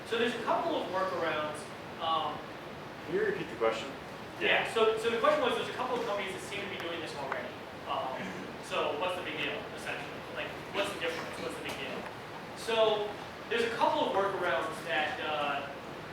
So there's a couple of workarounds. Can you repeat the question? Yeah, so the question was, there's a couple of companies that seem to be doing this already. So what's the big deal, essentially? Like, what's the difference? What's the big deal? So there's a couple of workarounds that,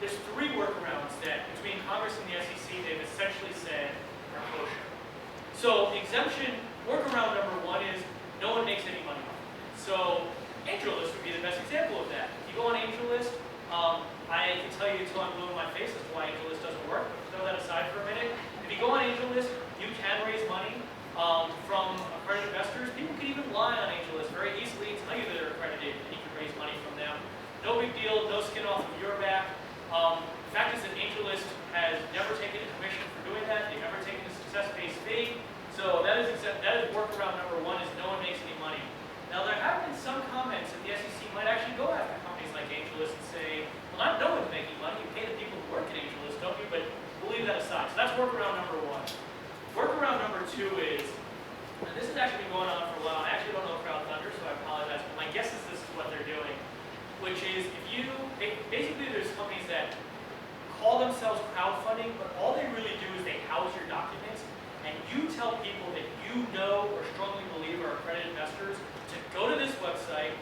there's 3 workarounds that between Congress and the SEC, they've essentially said are kosher. So workaround number 1 is no one makes any money off of it. So AngelList would be the best example of that. If you go on AngelList, I can tell you until I'm blue in my face as to why AngelList doesn't work, but throw that aside for a minute. If you go on AngelList, you can raise money from accredited investors. People can even lie on AngelList very easily and tell you that they're accredited and you can raise money from them. No big deal, no skin off of your back. The fact is that AngelList has never taken a commission for doing that. They've never taken a success-based fee. So that is workaround number 1, is no one makes any money. Now there have been some comments that the SEC might actually go after companies like AngelList and say, well, no one's making money. You pay the people who work at AngelList, don't you? But we'll leave that aside. So that's workaround number 1. Workaround number 2 is, and this has actually been going on for a while. I actually don't know Crowd Thunder, so I apologize. But my guess is this is what they're doing, which is basically there's companies that call themselves crowdfunding, but all they really do is they house your documents, and you tell people that you know or strongly believe are accredited investors to go to this website.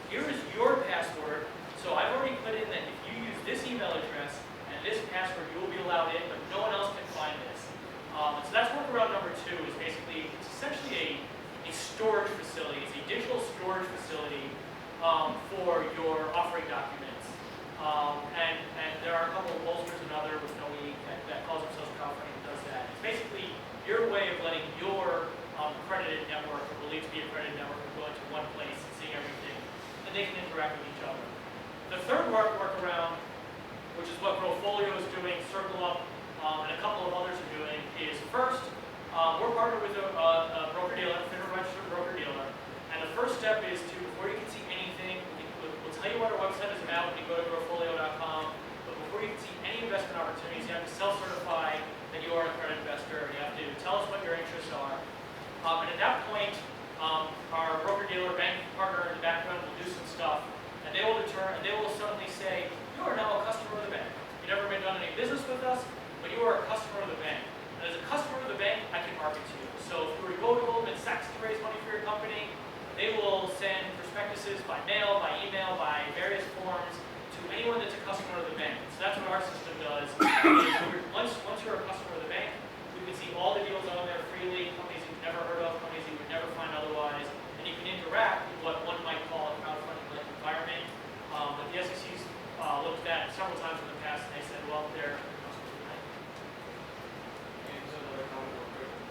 Here is your password. So I've already put in that if you use this email address and this password, you will be allowed in, but no one else can find this. So that's workaround number 2. Is basically, it's essentially a storage facility. It's a digital storage facility for your offering documents. And there are a couple of pollsters and other with no E that calls themselves crowdfunding and does that. It's basically your way of letting your accredited network, or believed to be accredited network, go into one place and seeing everything, and they can interact with each other. The third workaround, which is what Growfolio is doing, CircleUp, and a couple of others are doing, is first, we're partnered with a broker-dealer, FINRA registered broker-dealer, and the first step is to, before you can see anything, we'll tell you what our website is about when you go to growfolio.com, but before you can see any investment opportunities, you have to self-certify that you are an accredited investor, and you have to tell us what your interests are. And at that point, our broker-dealer bank partner in the background will do some stuff, and they will suddenly say, you are now a customer of the bank. You've never been done any business with us, but you are a customer of the bank. And as a customer of the bank, I can market to you. So if you were to go to Goldman Sachs to raise money for your company, they will send prospectuses by mail, by email, by various forms to anyone that's a customer of the bank. So that's what our system does. Once you're a customer of the bank, you can see all the deals on there freely, companies you've never heard of, companies you would never find otherwise, and you can interact with what one might call a crowdfunding-like environment. But the SEC's looked at several times in the past, and they said, well, they're customers of the bank.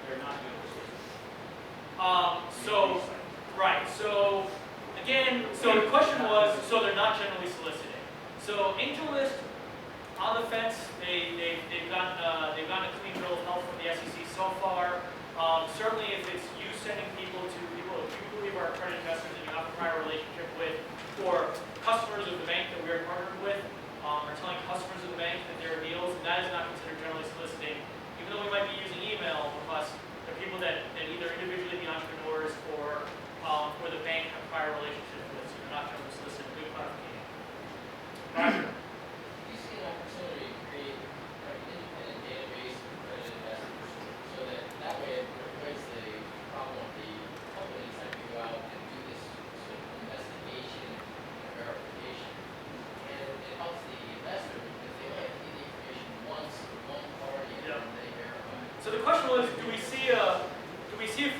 They're not doing this. Right. So again, so the question was, so they're not generally soliciting. So AngelList, on the fence, they've gotten a clean bill of health from the SEC so far. Certainly, if it's you sending people to people that you believe are accredited investors that you have a prior relationship with, or customers of the bank that we are partnered with, or telling customers of the bank that there are deals, that is not considered generally soliciting. Even though we might be using email from us, they're people that either individually be entrepreneurs or the bank have prior relationships with, so they're not generally soliciting. Good clarification. Roger. Do you see an opportunity to create an independent database of accredited investors so that way it avoids the problem of the companies that go out and do this sort of investigation and verification? And it helps the investor because they only have to get the information once from one party and then they verify. So the question was, do we see a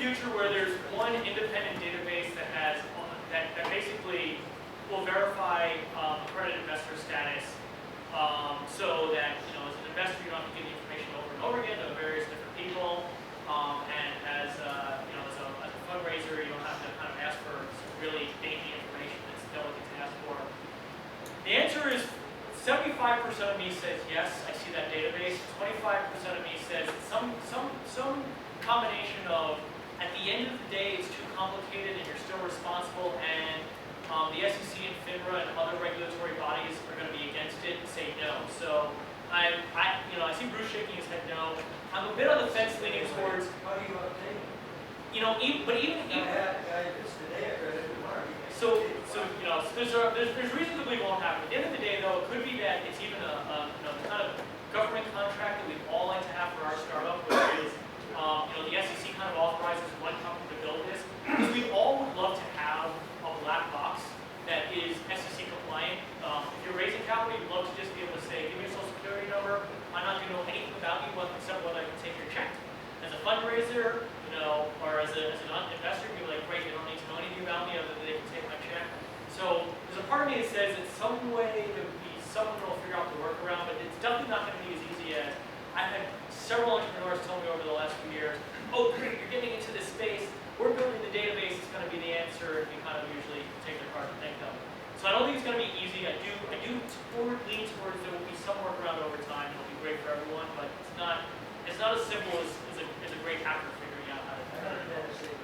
future where there's one independent database that has that basically will verify accredited investor status, so that as an investor you don't have to give the information over and over again to various different people, and as a fundraiser you don't have to kind of ask for some really dainty information that's delicate to ask for. The answer is 75% of me says yes, I see that database. 25% of me says some combination of, at the end of the day, it's too complicated and you're still responsible, and the SEC and FINRA and other regulatory bodies are going to be against it and say no. So I see Bruce shaking his head no. I'm a bit on the fence leaning towards. How do you obtain it? But even. So there's reason to believe it won't happen. At the end of the day, though, it could be that it's even a kind of government contract that we'd all like to have for our startup, which is the SEC kind of authorizes one company to build this. Because we all would love to have a black box that is SEC compliant. If you're raising capital, you'd love to just be able to say, give me your social security number. I'm not going to know anything about you except whether I can take your check. As a fundraiser, or as an investor, you'd be like, great, they don't need to know anything about me other than they can take my check. So there's a part of me that says it's some way there would be someone who will figure out the workaround, but it's definitely not going to be as easy as I've had several entrepreneurs tell me over the last few years, oh great, you're getting into this space, we're building the database, it's going to be the answer, and we kind of usually take their card and thank them. So I don't think it's going to be easy. I do lean towards there will be some workaround over time. It'll be great for everyone, but it's not as simple as a great hacker figuring out how to do it.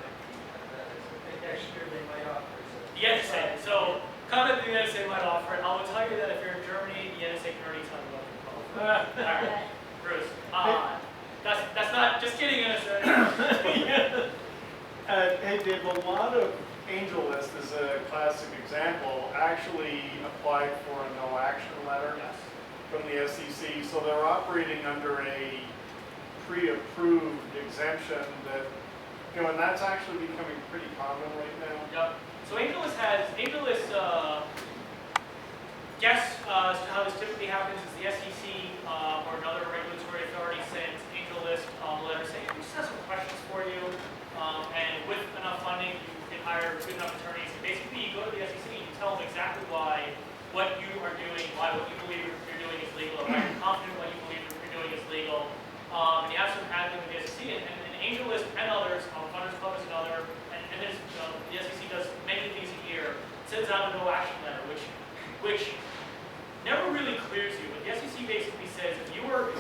Next year they might offer. The NSA. So comment the NSA might offer it. I will tell you that if you're in Germany, the NSA can already tell you what they're called. All right, Bruce. That's not just kidding, NSA. Hey Dave, a lot of AngelList is a classic example, actually applied for a no action letter Yes. from the SEC, so they're operating under a pre-approved exemption that, and that's actually becoming pretty common right now. Yep. So AngelList guess how this typically happens is the SEC or another regulatory authority sends AngelList a letter saying, we just have some questions for you, and with enough funding, you can hire good enough attorneys. And basically, you go to the SEC and you tell them exactly why what you are doing, why what you believe you're doing is legal, or why you're confident what you believe you're doing is legal. And you have some admin with the SEC, and AngelList and others, Funders Club is another, and there's, the SEC does many of these a year, sends out a no action letter, which never really clears you. But the SEC basically says if you are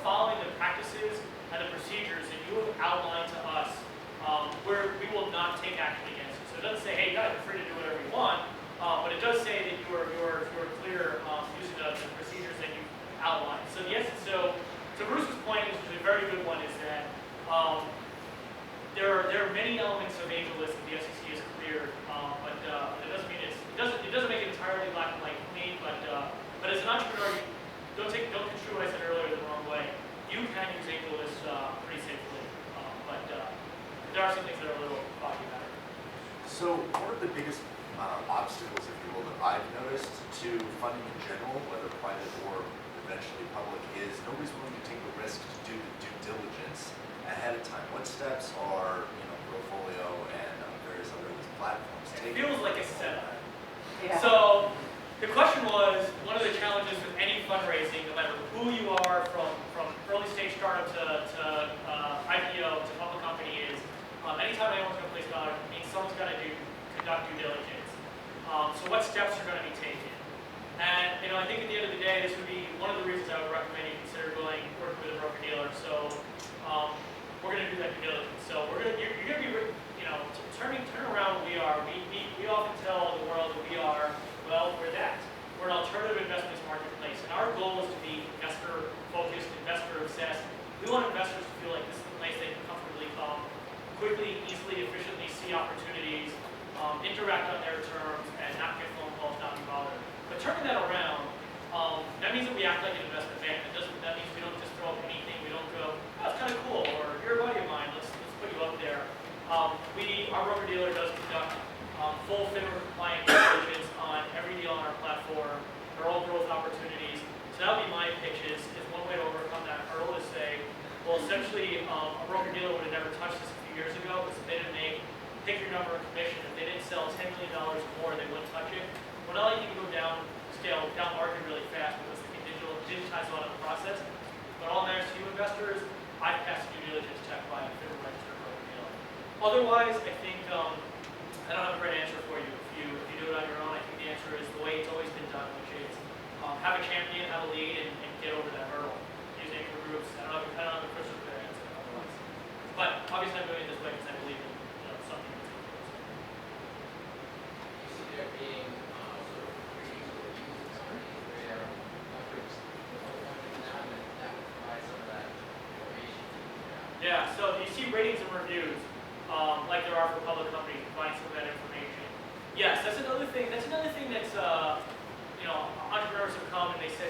following the practices and the procedures that you have outlined to us, we will not take action against you. So it doesn't say, hey, you guys are free to do whatever you want, but it does say that you are clear using the procedures that you outlined. So Bruce's point is a very good one, is that there are many elements of AngelList that the SEC has cleared, but it doesn't mean it doesn't make it entirely black and white clean. But as an entrepreneur, don't construe what I said earlier the wrong way. You can use AngelList pretty safely, but there are some things that are a little foggy about it. So one of the biggest obstacles, if you will, that I've noticed to funding in general, whether private or eventually public, is nobody's willing to take the risk to do the due diligence ahead of time. What steps are Portfolio and various other platforms It taking? feels like a setup. Yeah. So the question was, one of the challenges with any fundraising, no matter who you are, from early stage startup to IPO to public company, is anytime anyone's going to place dollar, it means someone's got to conduct due diligence. So what steps are going to be taken? And I think at the end of the day, this would be one of the reasons I would recommend you consider working with a broker dealer. So we're going to do that due diligence. So you're going to be turn around what we are. We often tell the world that we are, well, we're that. We're an alternative investments marketplace, and our goal is to be investor focused, investor obsessed. We want investors to feel like this is the place they can comfortably come, quickly, easily, efficiently see opportunities, interact on their terms, and not get phone calls, not be bothered. But turning that around, that means that we act like an investment bank. That means we don't just throw up anything. We don't go, oh, that's kind of cool, or you're a buddy of mine, let's put you up there. Our broker dealer does conduct full FINRA compliant due diligence on every deal on our platform. They're all growth opportunities. So that would be my pitch, is one way to overcome that hurdle, is say, well, essentially, a broker dealer would have never touched this a few years ago because they didn't pick your number of commission. If they didn't sell $10 million or more, they wouldn't touch it. Well, not only can you go down market really fast because they can digitize a lot of the process, but all that matters to you investors, I pass due diligence check by a FINRA registered broker dealer. Otherwise, I think I don't have a great answer for you. If you do it on your own, I think the answer is the way it's always been done, which is have a champion, have a lead, and get over that hurdle. Use anchor groups. I don't have a crystal clear answer otherwise. But obviously, I'm doing it this way because I believe in something that's You see there being sort of ratings or reviews of companies where efforts now that would provide some of that information. Yeah, so you see ratings and reviews, like there are for public companies, providing some of that information. Yes, that's another thing. That's entrepreneurs have come and they said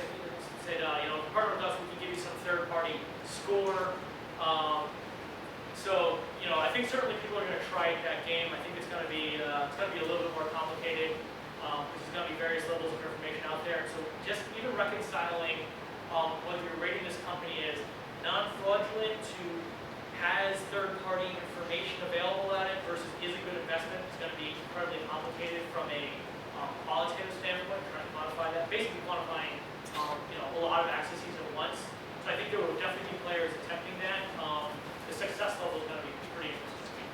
partner with us, we can give you some third-party score. So I think certainly people are going to try that game. I think it's going to be a little bit more complicated because there's going to be various levels of information out there. So just even reconciling whether you're rating this company as non-fraudulent to has third-party information available at it versus is a good investment is going to be incredibly complicated from a qualitative standpoint, trying to quantify that. Basically quantifying a lot of accesses at once. So I think there will definitely be players attempting that. The success level is going to be pretty interesting.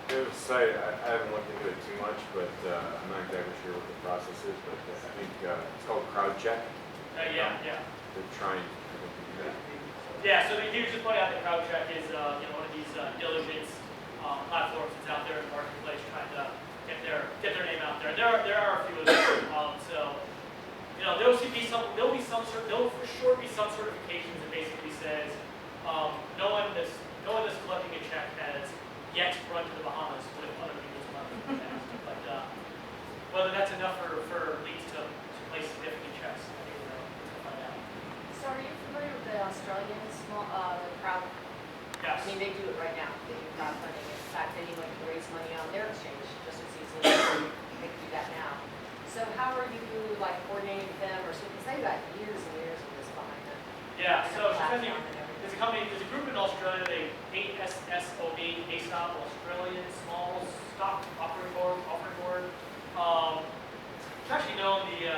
There's a site, I haven't looked into it too much, but I'm not exactly sure what the process is, but I think it's called CrowdCheck. Yeah. They're trying to do that. Yeah, so he was just pointing out that CrowdCheck is one of these diligence platforms that's out there in the marketplace trying to get their name out there. There are a few of them. So there'll for sure be some certifications that basically says no one that's collecting a check has yet run to the Bahamas with other people's money. But whether that's enough for leads to place significant checks, I think we'll find out. So are you familiar with the Australian crowd? Yes. I mean, they do it right now. They do crowdfunding. In fact, anyone can raise money on their exchange just as easily as they can do that now. So how are you coordinating with them, or so because they've got years and years of this behind them? Yeah. So Platform and everything. there's a group in Australia. They ASOB, Australian Small Stock Offering Board. It's actually known the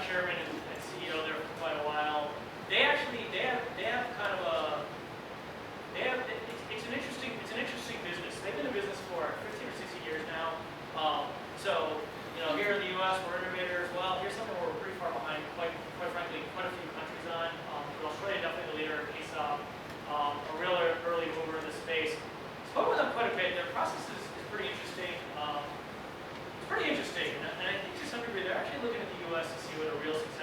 chairman and CEO there for quite a while. They have kind of it's an interesting business. They've been in business for 15 or 16 years now. So here in the U.S. we're innovator as well. Here's something where we're pretty far behind, quite frankly, quite a few countries on. But Australia definitely the leader. ASOP, a real early mover in this space. Spoke with them quite a bit. Their process is pretty interesting. It's pretty interesting, and I think to some degree they're actually looking at the U.S. to see what a real success